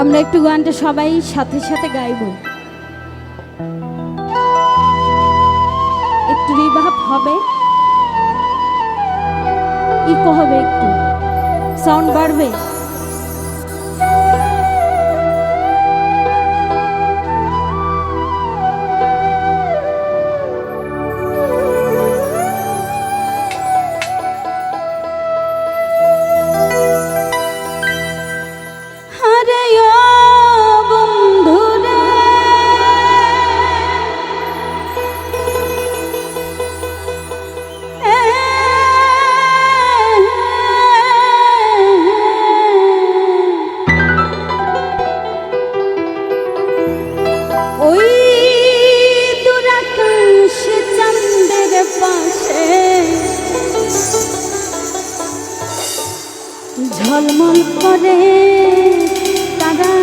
আমরা একটু গানটা সবাই সাথে সাথে গাইব, একটু রিভাব হবে, ইকো হবে, একটু সাউন্ড বাড়বে। ঝলমল করে তারা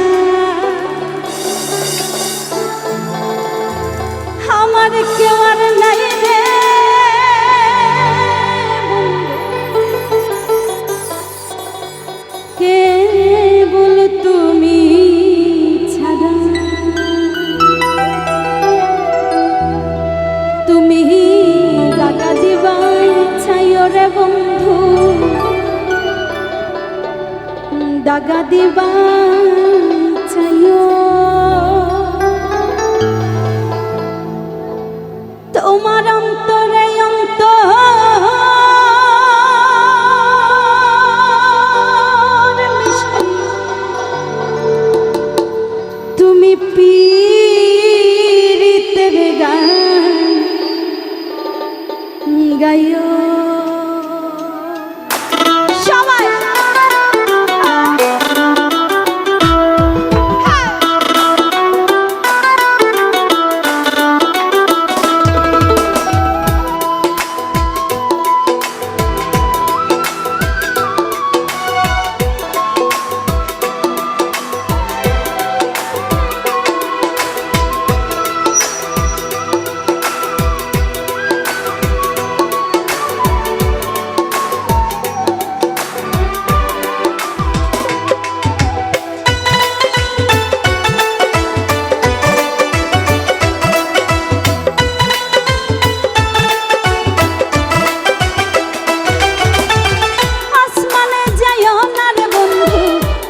আমার কেউ আর নাই রে, কেবল তুমি ছাড়া। তুমি দাগা দিবা ছাইও রে বন্ধু, দাগা দিবা চাইও। তোমার অন্তরে তুমি পীড়িতের গান গাইও।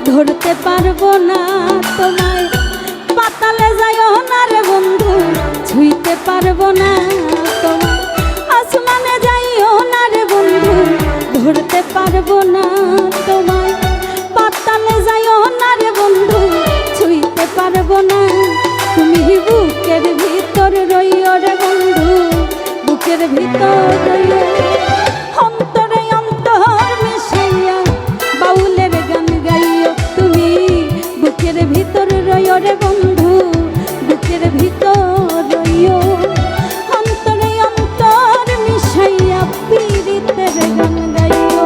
ধরতে পারবো না তোমায়, পাতালে যাইও না রে বন্ধু, ছুঁইতে পারবো না তোমায়। আসমানে যাইও না রে বন্ধু, ধরতে পারবো না তোমায়, পাতালে যাইও না রে বন্ধু, ছুঁইতে পারবো না। তুমি বুকের ভিতর রইও রে বন্ধু, বুকের ভিতর রইও। অন্তরে অন্তর মিশাইয়া বাউলের গান গাইও, তুমি বুকের ভিতর রইও রে বন্ধু, বুকের ভিতর রইও। অন্তরে অন্তর মিশাইয়া পীড়িতের গান গাইও।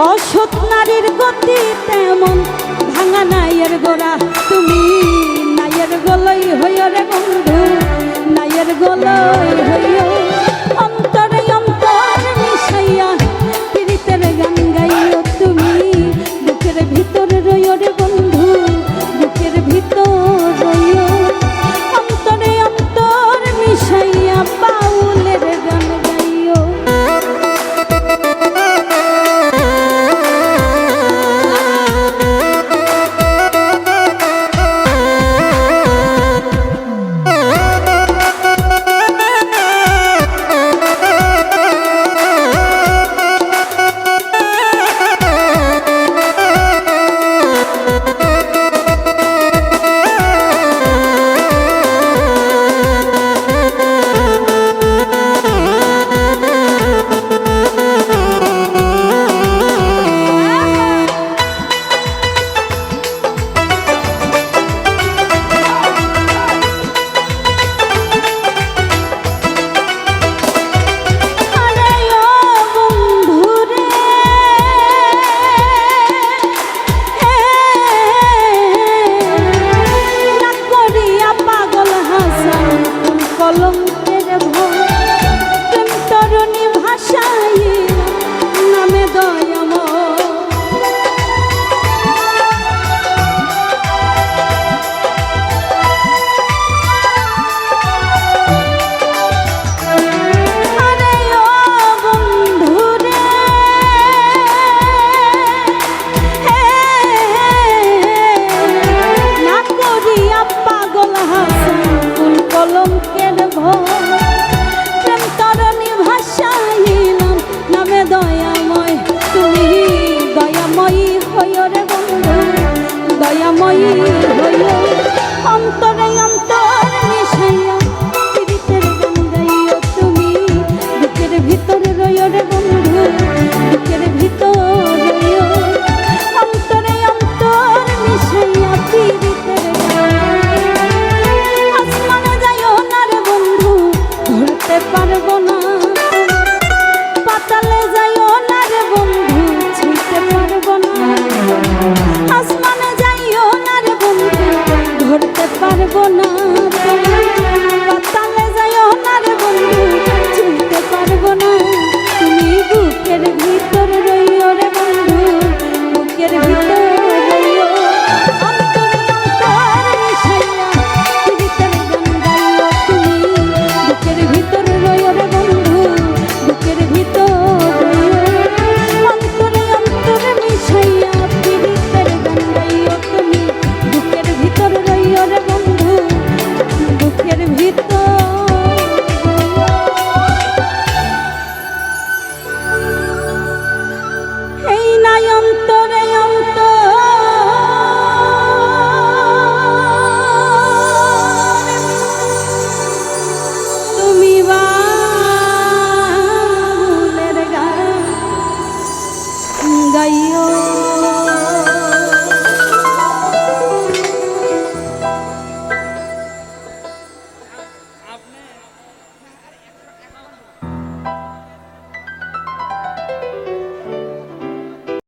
অসৎ নারীর গতি তেমন ভাঙা নাইয়ের গোড়া, তুমি নাইয়ের গলই হইও রে বন্ধু, নাইয়ের গলই হইও। অন্তরে অন্তর মিশাইয়া পীড়িতের গান গাইও, তুমি মই হইও অন্তরে অন্তর মিশাইয়া পীড়িতের গান গাইও তুমি বুকের ভিতর রইও রে বন্ধু বুকের ভিতর রইও অন্তরে অন্তর মিশাইয়া পীড়িতের গান আসমানে যাইও না রে বন্ধু ধরতে পারবো না পাতালে যাইও না রে বন্ধু ছুঁইতে পারবো না আসমানে যাইও না রে বন্ধু ধরতে পারবো না পাতালে যাইও না রে বন্ধু ছুঁইতে পারবো না তুমি বুকের ভিতর রইও রে বন্ধু বুকের ভিতর রইও অন্তরে অন্তর মিশাইয়া পীড়িতের গান গাইও তুমি বুকের ভিতর রইও রে বন্ধু বুকের ভিতর রইও অন্তরে অন্তর মিশাইয়া পীড়িতের গান গাইও তুমি বুকের ভিতর রইও রে বন্ধু বুকের ভিতর এই নাই অন্তরে তুমি বাউলের গান গাইও